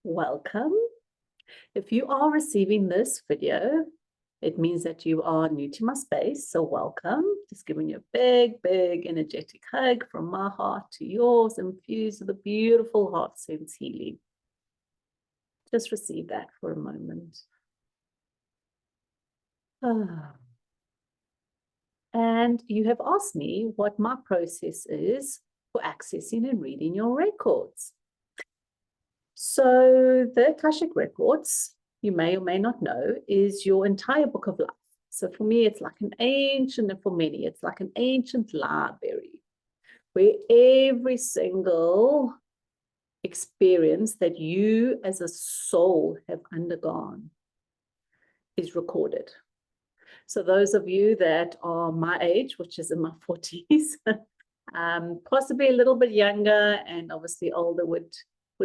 welcome. If you are receiving this video, it means that you are new to my space, so welcome. Just giving you a big energetic hug from my heart to yours, infused with the beautiful Heartsense Healing. Just receive that for a moment. And you have asked me what my process is for accessing and reading your records. So the Akashic Records, you may or may not know, is your entire book of life. So for me, it's like an ancient, and for many, it's like an ancient library where every single experience that you as a soul have undergone is recorded. So those of you that are my age, which is in my 40s, possibly a little bit younger and obviously older would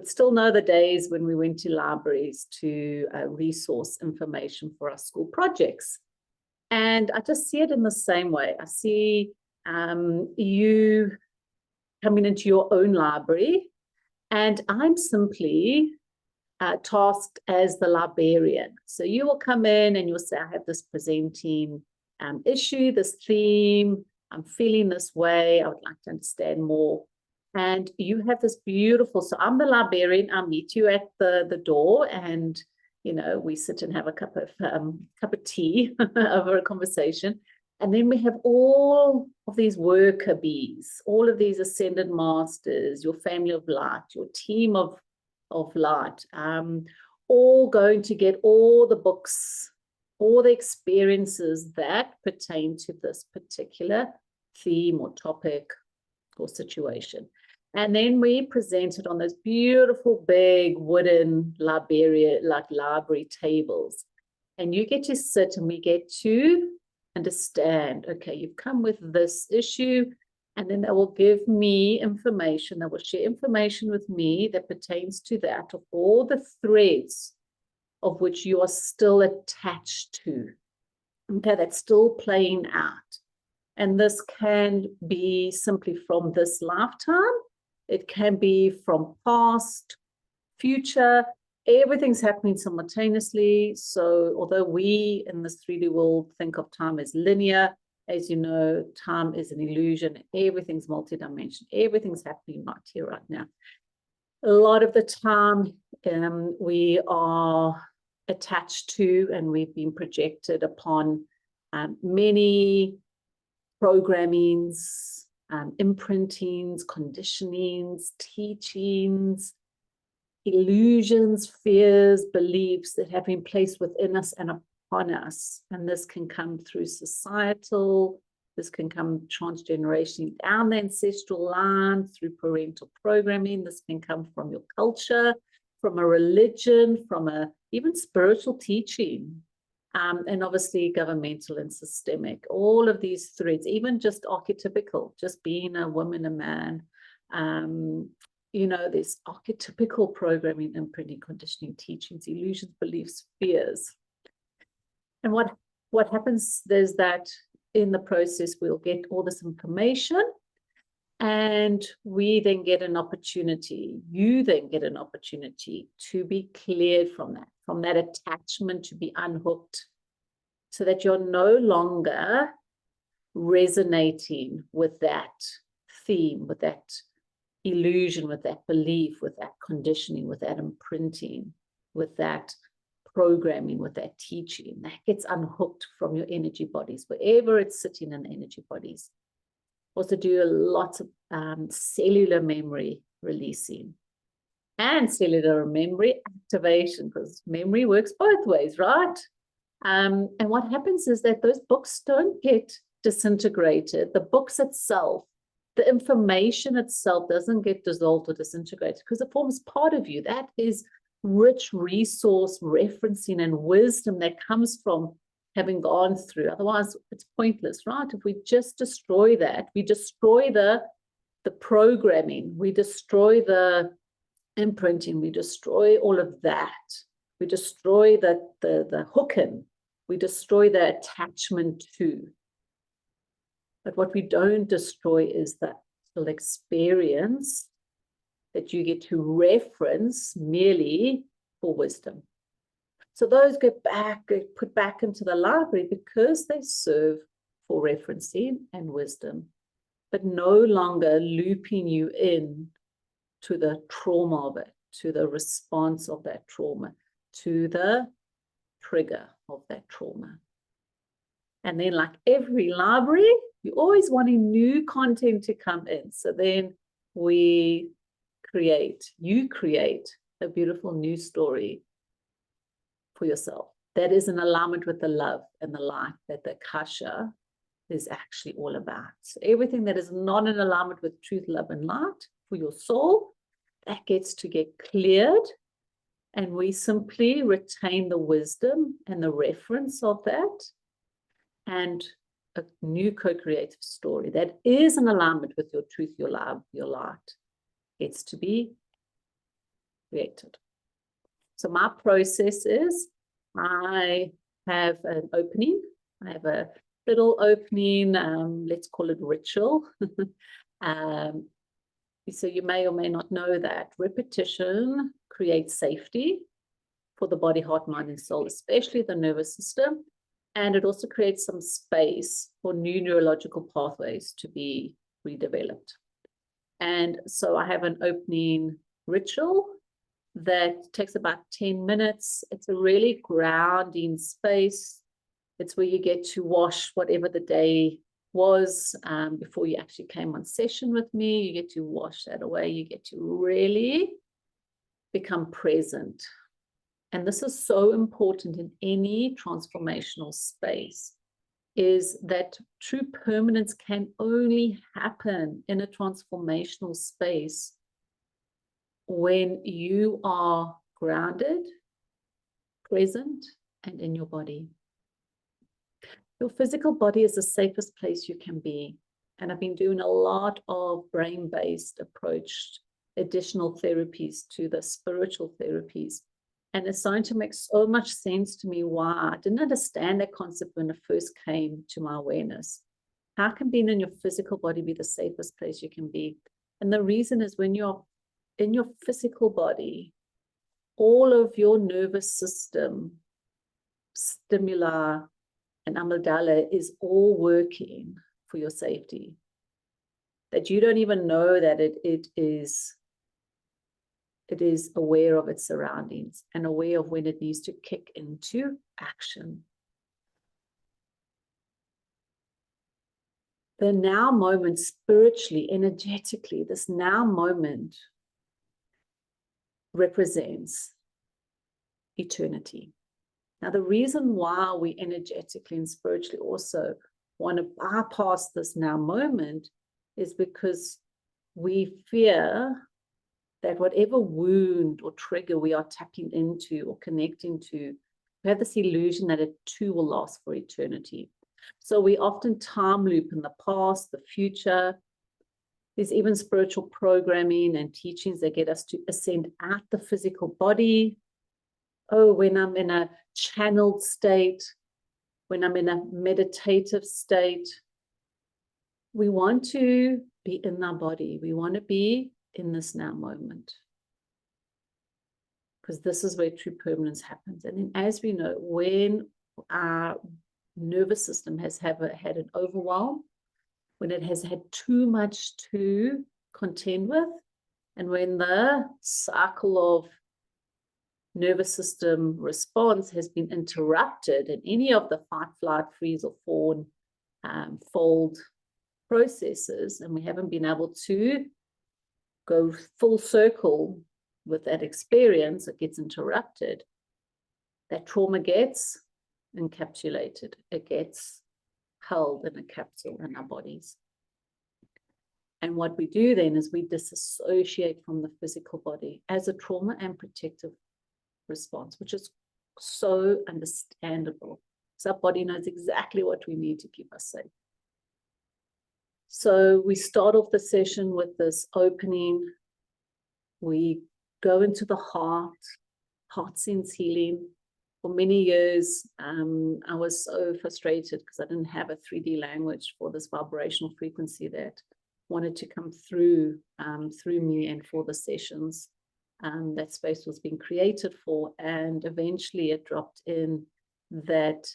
still know the days when we went to libraries to resource information for our school projects. And I just see it in the same way. I see you coming into your own library, and I'm simply tasked as the librarian. So you will come in and you'll say, I have this presenting issue, this theme, I'm feeling this way, I would like to understand more. And you have this beautiful, so I'm the librarian, I'll meet you at the door, and you know, we sit and have a cup of tea over a conversation. And then we have all of these worker bees, all of these ascended masters, your family of light, your team of light, all going to get all the books, all the experiences that pertain to this particular theme or topic or situation. And then we present it on those beautiful big wooden library tables. And you get to sit and we get to understand, okay, you've come with this issue, and then they will give me information, they will share information with me that pertains to that, of all the threads of which you are still attached to, okay, that's still playing out. And this can be simply from this lifetime, it can be from past, future, everything's happening simultaneously. So although we in this 3D world think of time as linear, as you know, time is an illusion. Everything's multidimensional. Everything's happening right here, right now. A lot of the time, we are attached to, and we've been projected upon many programmings, imprintings, conditionings, teachings, illusions, fears, beliefs that have been placed within us and upon us. And this can come through societal, this can come transgenerationally down the ancestral line, through parental programming, this can come from your culture, from a religion, from even spiritual teaching, and obviously governmental and systemic. All of these threads, even just archetypical, just being a woman, a man, you know, there's archetypical programming, imprinting, conditioning, teachings, illusions, beliefs, fears. And what happens is that in the process, we'll get all this information, and we then get an opportunity, you then get an opportunity to be cleared from that attachment, to be unhooked, so that you're no longer resonating with that theme, with that illusion, with that belief, with that conditioning, with that imprinting, with that programming, with that teaching. That gets unhooked from your energy bodies, wherever it's sitting in the energy bodies. Also do lots of cellular memory releasing and cellular memory activation, because memory works both ways, right? And what happens is that those books don't get disintegrated. The books itself, the information itself doesn't get dissolved or disintegrated, because it forms part of you. That is rich resource referencing and wisdom that comes from having gone through. Otherwise, it's pointless, right? If we just destroy that, we destroy the programming, we destroy the imprinting, we destroy all of that. We destroy the hooking, we destroy the attachment to. But what we don't destroy is the experience that you get to reference merely for wisdom. So those get put back into the library because they serve for referencing and wisdom, but no longer looping you in to the trauma of it, to the response of that trauma, to the trigger of that trauma. And then, like every library, you're always wanting new content to come in. So then you create a beautiful new story for yourself that is in alignment with the love and the light that the Akasha is actually all about. So everything that is not in alignment with truth, love, and light for your soul, that gets to get cleared, and we simply retain the wisdom and the reference of that, and a new co-creative story that is in alignment with your truth, your love, your light gets to be created. So my process is, I have an opening. I have a little opening, let's call it ritual. So you may or may not know that repetition creates safety for the body, heart, mind, and soul, especially the nervous system. And it also creates some space for new neurological pathways to be redeveloped. And so I have an opening ritual that takes about 10 minutes. It's a really grounding space. It's where you get to wash whatever the day was before you actually came on session with me. You get to wash that away. You get to really become present. And this is so important in any transformational space, is that true permanence can only happen in a transformational space when you are grounded, present, and in your body. Your physical body is the safest place you can be. And I've been doing a lot of brain-based approach, additional therapies to the spiritual therapies. And it's starting to make so much sense to me why I didn't understand that concept when it first came to my awareness. How can being in your physical body be the safest place you can be? And the reason is, when you're in your physical body, all of your nervous system stimuli and amygdala is all working for your safety, that you don't even know that it is aware of its surroundings and aware of when it needs to kick into action. The now moment, spiritually, energetically, this now moment represents eternity. Now, the reason why we energetically and spiritually also want to bypass this now moment is because we fear that whatever wound or trigger we are tapping into or connecting to, we have this illusion that it too will last for eternity. So we often time loop in the past, the future. There's even spiritual programming and teachings that get us to ascend out the physical body. Oh, when I'm in a channeled state, when I'm in a meditative state, we want to be in our body. We want to be in this now moment, because this is where true permanence happens. And then, as we know, when our nervous system has had an overwhelm, when it has had too much to contend with, and when the cycle of nervous system response has been interrupted in any of the fight, flight, freeze, or fawn, fold processes, and we haven't been able to go full circle with that experience, it gets interrupted. That trauma gets encapsulated. It gets held in a capsule in our bodies. And what we do then is we disassociate from the physical body as a trauma and protective response, which is so understandable. So our body knows exactly what we need to keep us safe. So we start off the session with this opening. We go into the heart, Heartsense Healing. For many years, I was so frustrated because I didn't have a 3D language for this vibrational frequency that wanted to come through through me and for the sessions. That space was being created for, and eventually it dropped in that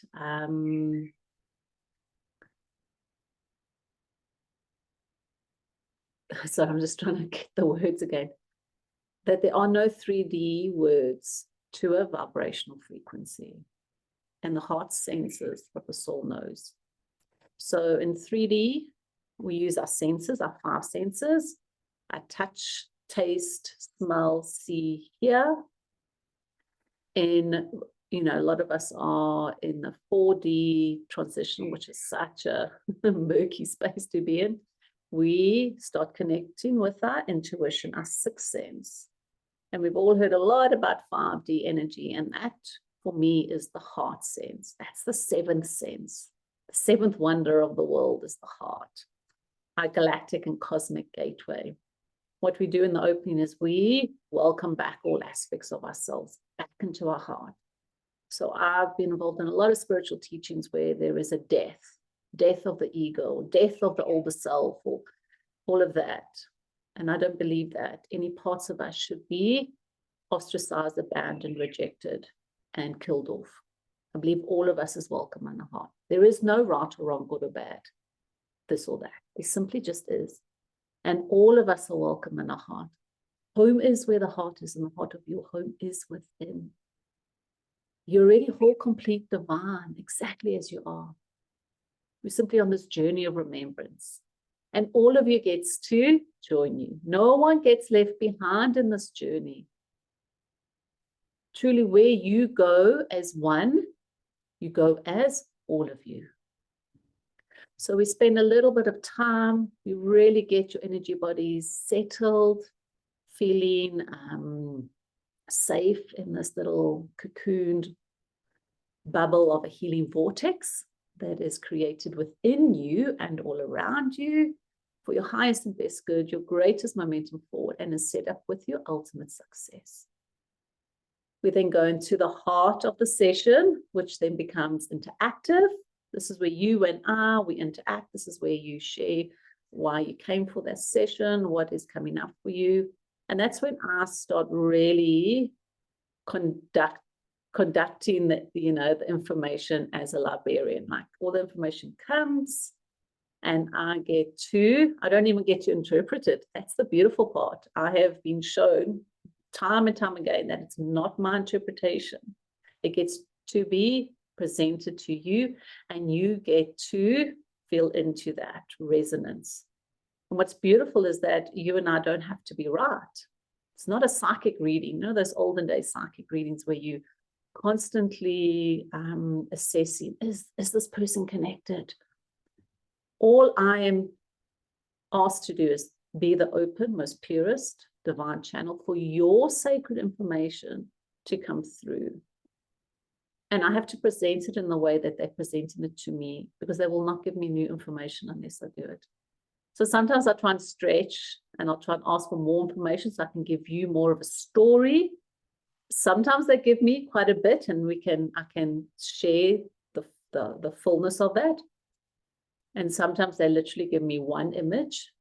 so I'm just trying to get the words again, that there are no 3D words to a vibrational frequency, and the heart senses what the soul knows. So in 3D, we use our senses, our 5 senses, our touch, taste, smell, see, hear. In, you know, a lot of us are in the 4D transition, which is such a murky space to be in. We start connecting with our intuition, our 6th sense. And we've all heard a lot about 5D energy, and that for me is the heart sense. That's the 7th sense. The 7th wonder of the world is the heart, our galactic and cosmic gateway. What we do in the opening is we welcome back all aspects of ourselves back into our heart. So I've been involved in a lot of spiritual teachings where there is a death of the ego, death of the older self, or all of that. And I don't believe that any parts of us should be ostracized, abandoned, rejected, and killed off. I believe all of us is welcome in the heart. There is no right or wrong, good or bad, this or that. It simply just is. And all of us are welcome in our heart. Home is where the heart is, and the heart of your home is within. You're already whole, complete, divine, exactly as you are. We're simply on this journey of remembrance. And all of you gets to join you. No one gets left behind in this journey. Truly, where you go as one, you go as all of you. So we spend a little bit of time. You really get your energy bodies settled, feeling safe in this little cocooned bubble of a healing vortex that is created within you and all around you for your highest and best good, your greatest momentum forward, and is set up with your ultimate success. We then go into the heart of the session, which then becomes interactive. This is where you and I, we interact. This is where you share why you came for that session, what is coming up for you. And that's when I start really conducting the, the information as a librarian. Like, all the information comes and I don't even get to interpret it. That's the beautiful part. I have been shown time and time again that it's not my interpretation. It gets to be presented to you, and you get to feel into that resonance. And what's beautiful is that you and I don't have to be right. It's not a psychic reading. You know, those olden day psychic readings where you constantly assessing, is this person connected? All I am asked to do is be the open, most purest, divine channel for your sacred information to come through. And I have to present it in the way that they're presenting it to me, because they will not give me new information unless I do it. So sometimes I try and stretch, and I'll try and ask for more information so I can give you more of a story. Sometimes they give me quite a bit, and I can share the fullness of that. And sometimes they literally give me one image,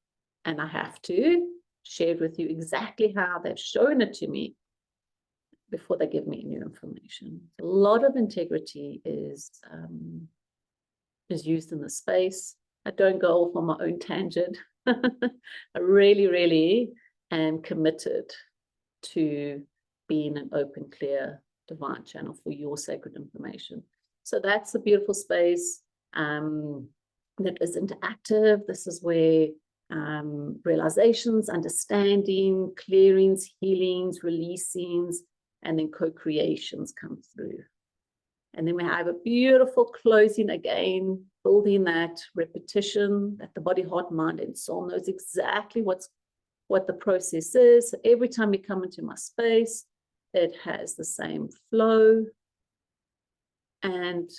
and I have to share it with you exactly how they've shown it to me before they give me new information. A lot of integrity is used in the space. I don't go off on my own tangent. I really, really am committed to being an open, clear, divine channel for your sacred information. So that's a beautiful space that is interactive. This is where realizations, understanding, clearings, healings, releasings, and then co-creations come through. And then we have a beautiful closing again, building that repetition that the body, heart, mind, and soul knows exactly what the process is. So every time you come into my space, it has the same flow. And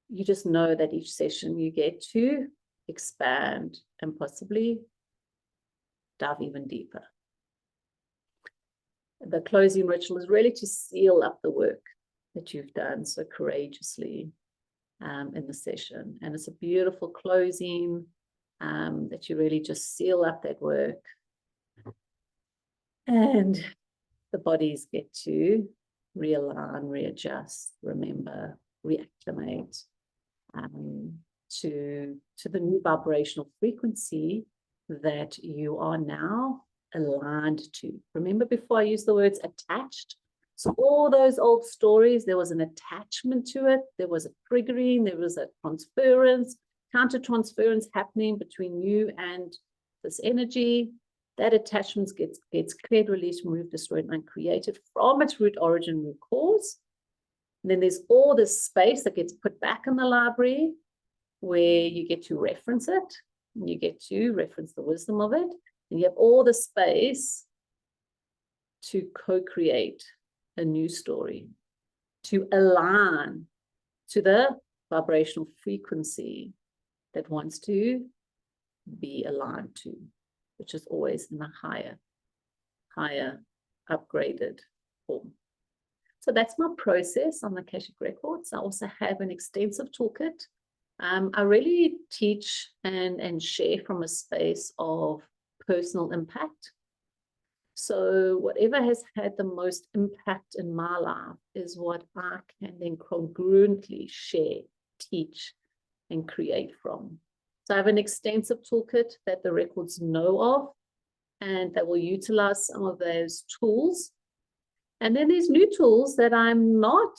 you just know that each session you get to expand and possibly dive even deeper. The closing ritual is really to seal up the work that you've done so courageously in the session. And it's a beautiful closing. that you really just seal up that work. And the bodies get to realign, readjust, remember, reacclimate to the new vibrational frequency that you are now aligned to. Remember, before I used the words attached? So all those old stories, there was an attachment to it. There was a triggering. There was a transference, counter-transference happening between you and this energy. That attachment gets cleared, released, removed, destroyed, and uncreated from its root origin, root cause. And then there's all this space that gets put back in the library where you get to reference it. And you get to reference the wisdom of it. And you have all the space to co-create a new story, to align to the vibrational frequency that wants to be aligned to, which is always in a higher, upgraded form. So that's my process on the Akashic Records. I also have an extensive toolkit. I really teach and share from a space of personal impact. So whatever has had the most impact in my life is what I can then congruently share, teach, and create from. So I have an extensive toolkit that the records know of, and that will utilize some of those tools. And then there's new tools that I'm not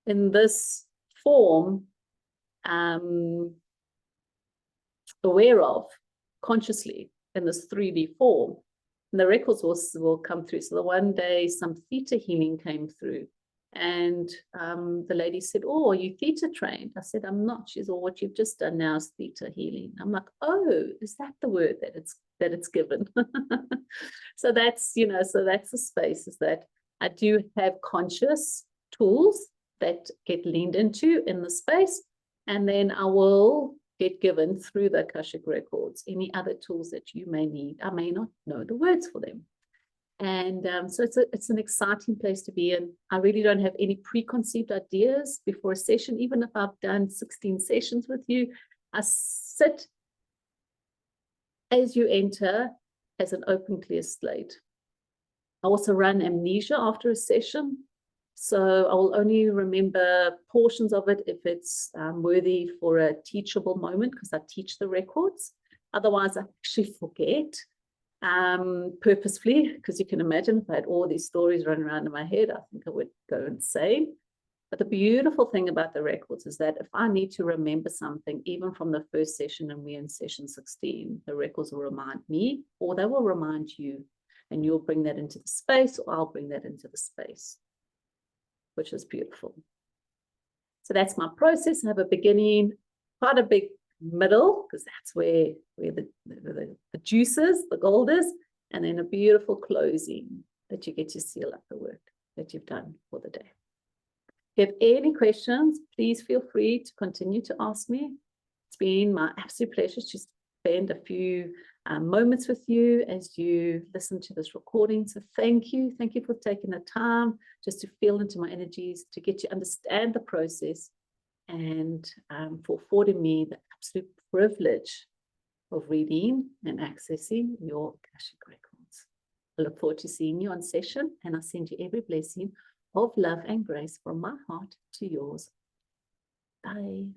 in this form aware of consciously in this 3D form. And the records will come through. So the one day some theta healing came through, and the lady said, "Oh, are you theta trained?" I said, "I'm not." She's, "Well, what you've just done now is theta healing." I'm like, "Oh, is that the word that it's given?" So that's, so that's the space, is that I do have conscious tools that get leaned into in the space, and then I will get given through the Akashic Records any other tools that you may need. I may not know the words for them. And so it's an exciting place to be in. I really don't have any preconceived ideas before a session. Even if I've done 16 sessions with you, I sit as you enter as an open, clear slate. I also run amnesia after a session. So I will only remember portions of it if it's worthy for a teachable moment, because I teach the records. Otherwise, I actually forget purposefully, because you can imagine if I had all these stories running around in my head, I think I would go insane. But the beautiful thing about the records is that if I need to remember something, even from the first session, and we're in session 16, the records will remind me, or they will remind you, and you'll bring that into the space, or I'll bring that into the space, which is beautiful. So that's my process. I have a beginning, quite a big middle, because that's where the juice is, the gold is, and then a beautiful closing that you get to seal up the work that you've done for the day. If you have any questions, please feel free to continue to ask me. It's been my absolute pleasure to spend a few moments with you as you listen to this recording. So thank you for taking the time just to feel into my energies, to get to understand the process, and for affording me the absolute privilege of reading and accessing your Akashic Records. I look forward to seeing you on session, and I send you every blessing of love and grace from my heart to yours. Bye.